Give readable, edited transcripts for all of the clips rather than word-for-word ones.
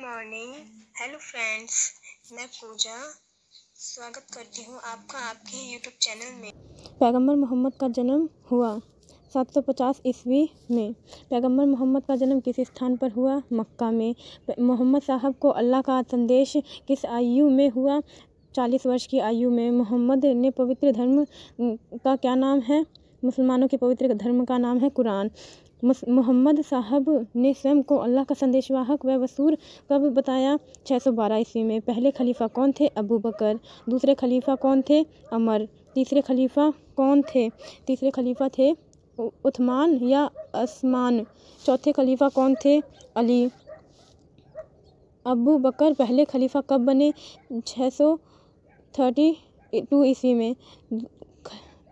Morning. Hello friends, मैं पूजा स्वागत करती हूँ आपका आपके यूट्यूब चैनल में। पैगंबर मोहम्मद का जन्म हुआ 750 ईस्वी में। पैगंबर मोहम्मद का जन्म किस स्थान पर हुआ? मक्का में। मोहम्मद साहब को अल्लाह का संदेश किस आयु में हुआ? 40 वर्ष की आयु में। मोहम्मद ने पवित्र धर्म का क्या नाम है? मुसलमानों के पवित्र धर्म का नाम है कुरान। मोहम्मद साहब ने स्वयं को अल्लाह का संदेशवाहक व रसूल कब बताया? 612 ईस्वी में। पहले खलीफा कौन थे? अबू बकर। दूसरे खलीफा कौन थे? अमर। तीसरे खलीफा कौन थे? तीसरे खलीफा थे उस्मान या उस्मान। चौथे खलीफा कौन थे? अली। अबू बकर पहले खलीफा कब बने? 632 ईस्वी में।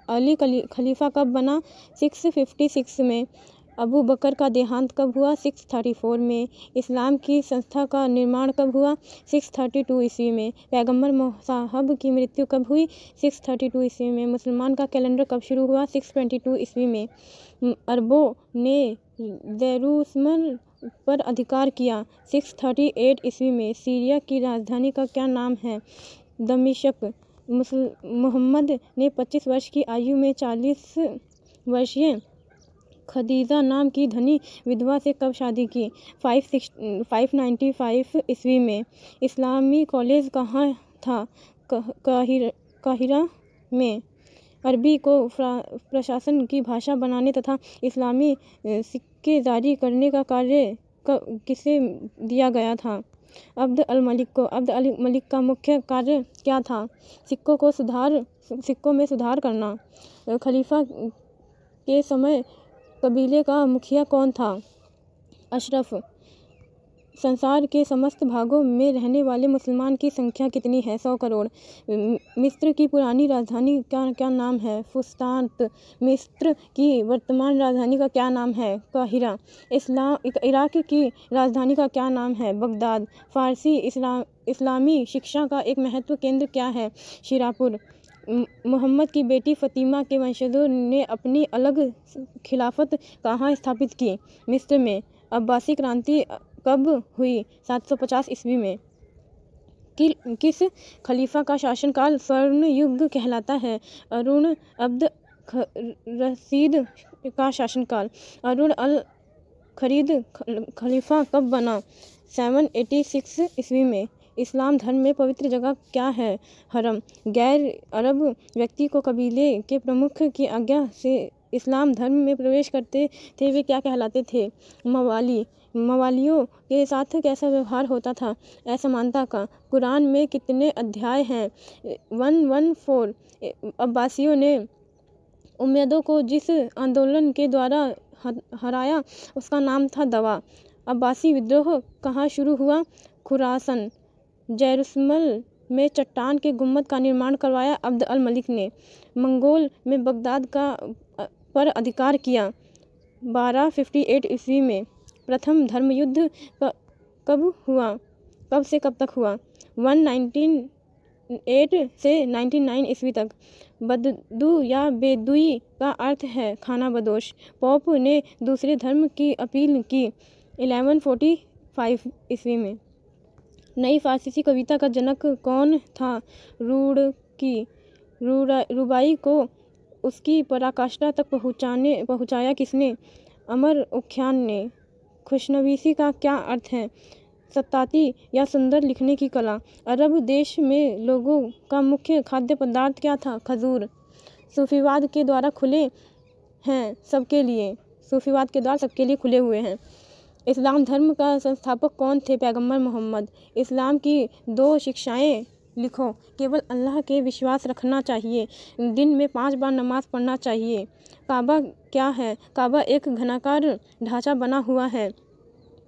अली खलीफा कब बना? 656 में। अबू बकर का देहांत कब हुआ? 634 में। इस्लाम की संस्था का निर्माण कब हुआ? 632 ईस्वी में। पैगंबर साहब की मृत्यु कब हुई? 632 ईस्वी में। मुसलमान का कैलेंडर कब शुरू हुआ? 622 ईस्वी में। अरबों ने जेरूसलम पर अधिकार किया 638 ईस्वी में। सीरिया की राजधानी का क्या नाम है? दमिश्क। मोहम्मद ने 25 वर्ष की आयु में 40 वर्षीय खदीजा नाम की धनी विधवा से कब शादी की? 595 ईस्वी में। इस्लामी कॉलेज कहाँ था? काहिरा में। अरबी को प्रशासन की भाषा बनाने तथा इस्लामी सिक्के जारी करने का कार्य किसे दिया गया था? अब्द अल मलिक को। अब्द अल मलिक का मुख्य कार्य क्या था? सिक्कों में सुधार करना। खलीफा के समय कबीले का मुखिया कौन था? अशरफ। संसार के समस्त भागों में रहने वाले मुसलमान की संख्या कितनी है? 100 करोड़। मिस्र की पुरानी राजधानी का क्या नाम है? फुस्तात। मिस्र की वर्तमान राजधानी का क्या नाम है? काहिरा। इराक की राजधानी का क्या नाम है? बगदाद। फारसी इस्लामी शिक्षा का एक महत्व केंद्र क्या है? शिरापुर। मोहम्मद की बेटी फ़ातिमा के वंशजों ने अपनी अलग खिलाफत कहाँ स्थापित की? मिस्र में। अब्बासी क्रांति कब हुई? 750 ईस्वी में। किस खलीफा का शासनकाल स्वर्ण युग कहलाता है? अरुण अब्द रशीद का शासनकाल। अरुण अल खरीद खलीफा कब बना? 786 ईस्वी में। इस्लाम धर्म में पवित्र जगह क्या है? हरम। गैर अरब व्यक्ति को कबीले के प्रमुख की आज्ञा से इस्लाम धर्म में प्रवेश करते थे वे क्या कहलाते थे? मवाली। मवालियों के साथ कैसा व्यवहार होता था? असमानता का। कुरान में कितने अध्याय हैं? 114। अब्बासियों ने उम्मयदों को जिस आंदोलन के द्वारा हराया उसका नाम था दवा। अब्बासी विद्रोह कहाँ शुरू हुआ? खुरासन। जेरूसलम में चट्टान के गुम्बद का निर्माण करवाया अब्द अल मलिक ने। मंगोल में बगदाद पर अधिकार किया 1258 ईस्वी में। प्रथम धर्म युद्ध कब हुआ? कब से कब तक हुआ? 198 से 99 ईस्वी तक। बददू या बेदुई का अर्थ है खाना बदोश। पोप ने दूसरे धर्म की अपील की 1145 ईस्वी में। नई फारसी कविता का जनक कौन था? रुड़की। रुबाई को उसकी पराकाष्ठा तक पहुँचाया किसने? अमर उख्यान ने। खुशनवीसी का क्या अर्थ है? सत्ताती या सुंदर लिखने की कला। अरब देश में लोगों का मुख्य खाद्य पदार्थ क्या था? खजूर। सूफीवाद के द्वार खुले हैं सबके लिए। सूफीवाद के द्वार सबके लिए खुले हुए हैं। इस्लाम धर्म का संस्थापक कौन थे? पैगंबर मोहम्मद। इस्लाम की 2 शिक्षाएं लिखो। केवल अल्लाह के विश्वास रखना चाहिए। दिन में 5 बार नमाज पढ़ना चाहिए। काबा क्या है? काबा एक घनाकार ढांचा बना हुआ है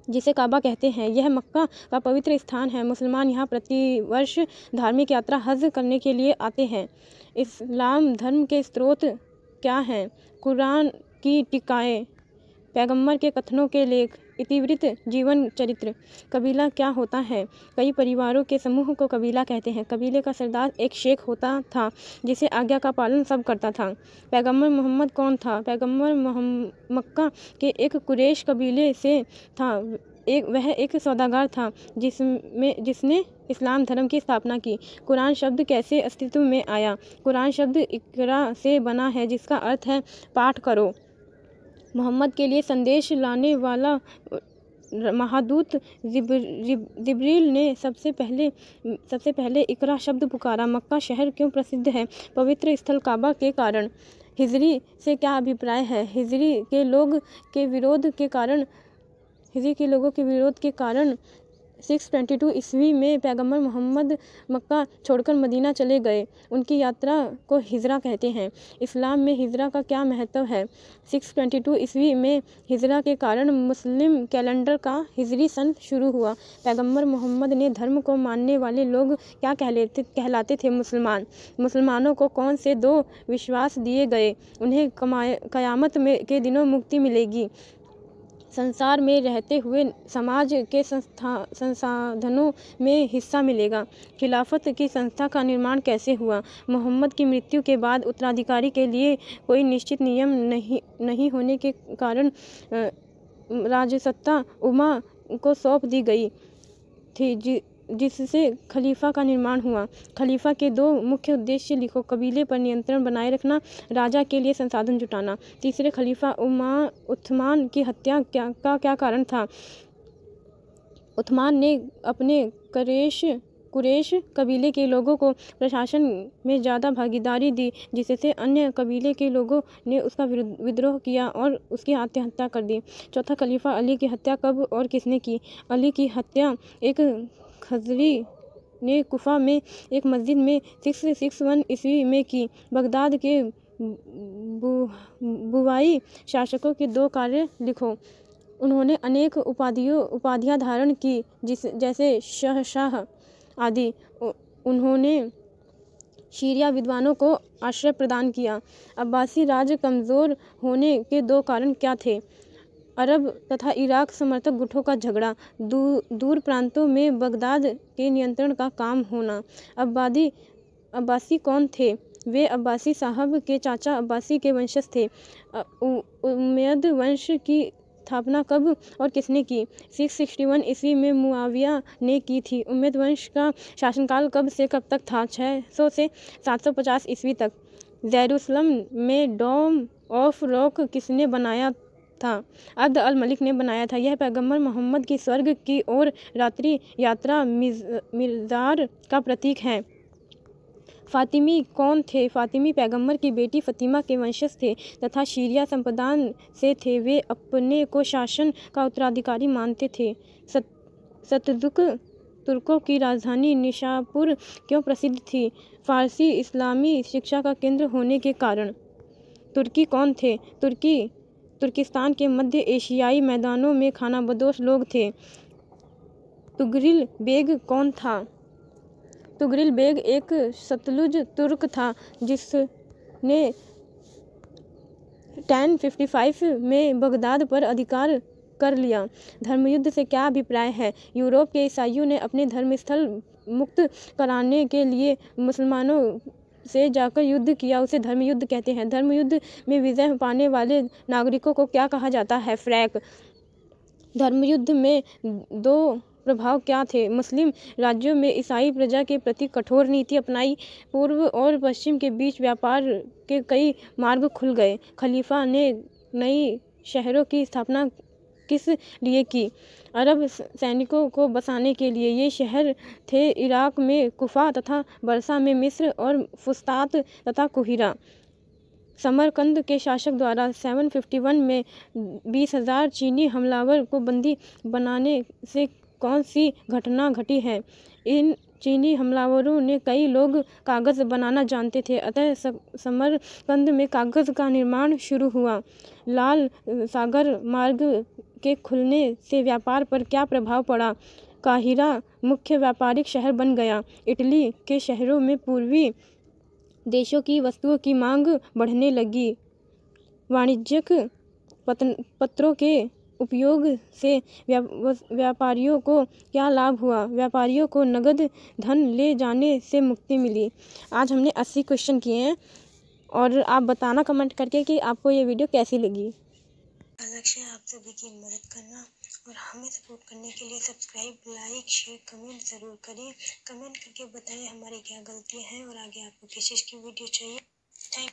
जिसे काबा कहते हैं। यह मक्का का पवित्र स्थान है। मुसलमान यहाँ प्रतिवर्ष धार्मिक यात्रा हज करने के लिए आते हैं। इस्लाम धर्म के स्रोत क्या हैं? कुरान की टीकाएं, पैगंबर के कथनों के लेख, इतिवृत्त जीवन चरित्र। कबीला क्या होता है? कई परिवारों के समूह को कबीला कहते हैं। कबीले का सरदार एक शेख होता था जिसे आज्ञा का पालन सब करता था। पैगंबर मोहम्मद कौन था? पैगंबर मक्का के एक कुरैश कबीले से था। वह एक सौदागर था जिसने इस्लाम धर्म की स्थापना की। कुरान शब्द कैसे अस्तित्व में आया? कुरान शब्द इकरा से बना है, जिसका अर्थ है पाठ करो। मोहम्मद के लिए संदेश लाने वाला महादूत जिब्रील ने सबसे पहले इकरा शब्द पुकारा। मक्का शहर क्यों प्रसिद्ध है? पवित्र स्थल काबा के कारण। हिजरी से क्या अभिप्राय है? हिजरी के लोगों के विरोध के कारण 622 ईस्वी में पैगंबर मोहम्मद मक्का छोड़कर मदीना चले गए। उनकी यात्रा को हिजरा कहते हैं। इस्लाम में हिजरा का क्या महत्व है? 622 ईस्वी में हिजरा के कारण मुस्लिम कैलेंडर का हिजरी सन शुरू हुआ। पैगंबर मोहम्मद ने धर्म को मानने वाले लोग क्या कहलाते थे? मुसलमान। मुसलमानों को कौन से 2 विश्वास दिए गए? उन्हें क़यामत के दिनों मुक्ति मिलेगी। संसार में रहते हुए समाज के संसाधनों में हिस्सा मिलेगा। खिलाफत की संस्था का निर्माण कैसे हुआ? मोहम्मद की मृत्यु के बाद उत्तराधिकारी के लिए कोई निश्चित नियम नहीं होने के कारण राजसत्ता उमा को सौंप दी गई थी, जिससे खलीफा का निर्माण हुआ। खलीफा के 2 मुख्य उद्देश्य लिखो। कबीले पर नियंत्रण बनाए रखना, राजा के लिए संसाधन जुटाना। तीसरे खलीफा उस्मान की हत्या का क्या कारण था? उस्मान ने अपने कुरैश कबीले के लोगों को प्रशासन में ज़्यादा भागीदारी दी, जिससे अन्य कबीले के लोगों ने उसका विद्रोह किया और उसकी आत्महत्या कर दी। चौथा खलीफा अली की हत्या कब और किसने की? अली की हत्या एक खजरी ने कुफा में एक मस्जिद में 661 ईस्वी में की। बगदाद के बुवाई शासकों के 2 कार्य लिखो। उन्होंने अनेक उपाधियां धारण की, जैसे शहशाह आदि। उन्होंने शीरिया विद्वानों को आश्रय प्रदान किया। अब्बासी राज कमज़ोर होने के 2 कारण क्या थे? अरब तथा इराक समर्थक गुटों का झगड़ा, दूर प्रांतों में बगदाद के नियंत्रण का काम होना। अब्बासी कौन थे? वे अब्बासी साहब के चाचा अब्बासी के वंशज थे। उमैयद वंश की स्थापना कब और किसने की? 661 ईस्वी में मुआविया ने की थी। उमैयद वंश का शासनकाल कब से कब तक था? 600 से 750 ईस्वी तक। जेरूसलम में डोम ऑफ रॉक किसने बनाया था? अब्द अल मलिक ने बनाया था। यह पैगंबर मोहम्मद की स्वर्ग की ओर रात्रि यात्रा मिज़ार का प्रतीक है। फातिमी कौन थे? फातिमी पैगंबर की बेटी फतिमा के वंशज थे तथा शीरिया संप्रदाय से थे। वे अपने को शासन का उत्तराधिकारी मानते थे। सतजुक तुर्कों की राजधानी निशापुर क्यों प्रसिद्ध थी? फारसी इस्लामी शिक्षा का केंद्र होने के कारण। तुर्की कौन थे? तुर्किस्तान के मध्य एशियाई मैदानों में खानाबदोश लोग थे। तुगरिल बेग कौन था? तुगरिल बेग एक सतलुज तुर्क था जिसने 1055 में बगदाद पर अधिकार कर लिया। धर्मयुद्ध से क्या अभिप्राय है? यूरोप के ईसाइयों ने अपने धर्मस्थल मुक्त कराने के लिए मुसलमानों से जाकर युद्ध किया, उसे धर्मयुद्ध कहते हैं। धर्मयुद्ध में विजय पाने वाले नागरिकों को क्या कहा जाता है? फ्रैक। धर्मयुद्ध में 2 प्रभाव क्या थे? मुस्लिम राज्यों में ईसाई प्रजा के प्रति कठोर नीति अपनाई। पूर्व और पश्चिम के बीच व्यापार के कई मार्ग खुल गए। खलीफा ने नई शहरों की स्थापना किस लिए की? अरब सैनिकों को बसाने के लिए। ये शहर थे इराक में कुफा तथा बरसा में मिस्र और फुस्तात तथा कुहिरा। समरकंद के शासक द्वारा 751 में 20,000 चीनी हमलावर को बंदी बनाने से कौन सी घटना घटी है? इन चीनी हमलावरों ने कई लोग कागज़ बनाना जानते थे, अतः समरकंद में कागज़ का निर्माण शुरू हुआ। लाल सागर मार्ग के खुलने से व्यापार पर क्या प्रभाव पड़ा? काहिरा मुख्य व्यापारिक शहर बन गया। इटली के शहरों में पूर्वी देशों की वस्तुओं की मांग बढ़ने लगी। वाणिज्यिक पत्रों के उपयोग से व्यापारियों को क्या लाभ हुआ? व्यापारियों को नगद धन ले जाने से मुक्ति मिली। आज हमने 80 क्वेश्चन किए हैं और आप बताना कमेंट करके कि आपको ये वीडियो कैसी लगी। लक्ष्य है आप सभी की मदद करना और हमें सपोर्ट करने के लिए सब्सक्राइब, लाइक, शेयर, कमेंट ज़रूर करें। कमेंट करके बताएं हमारी क्या गलतियां हैं और आगे आपको किस चीज़ की वीडियो चाहिए। थैंक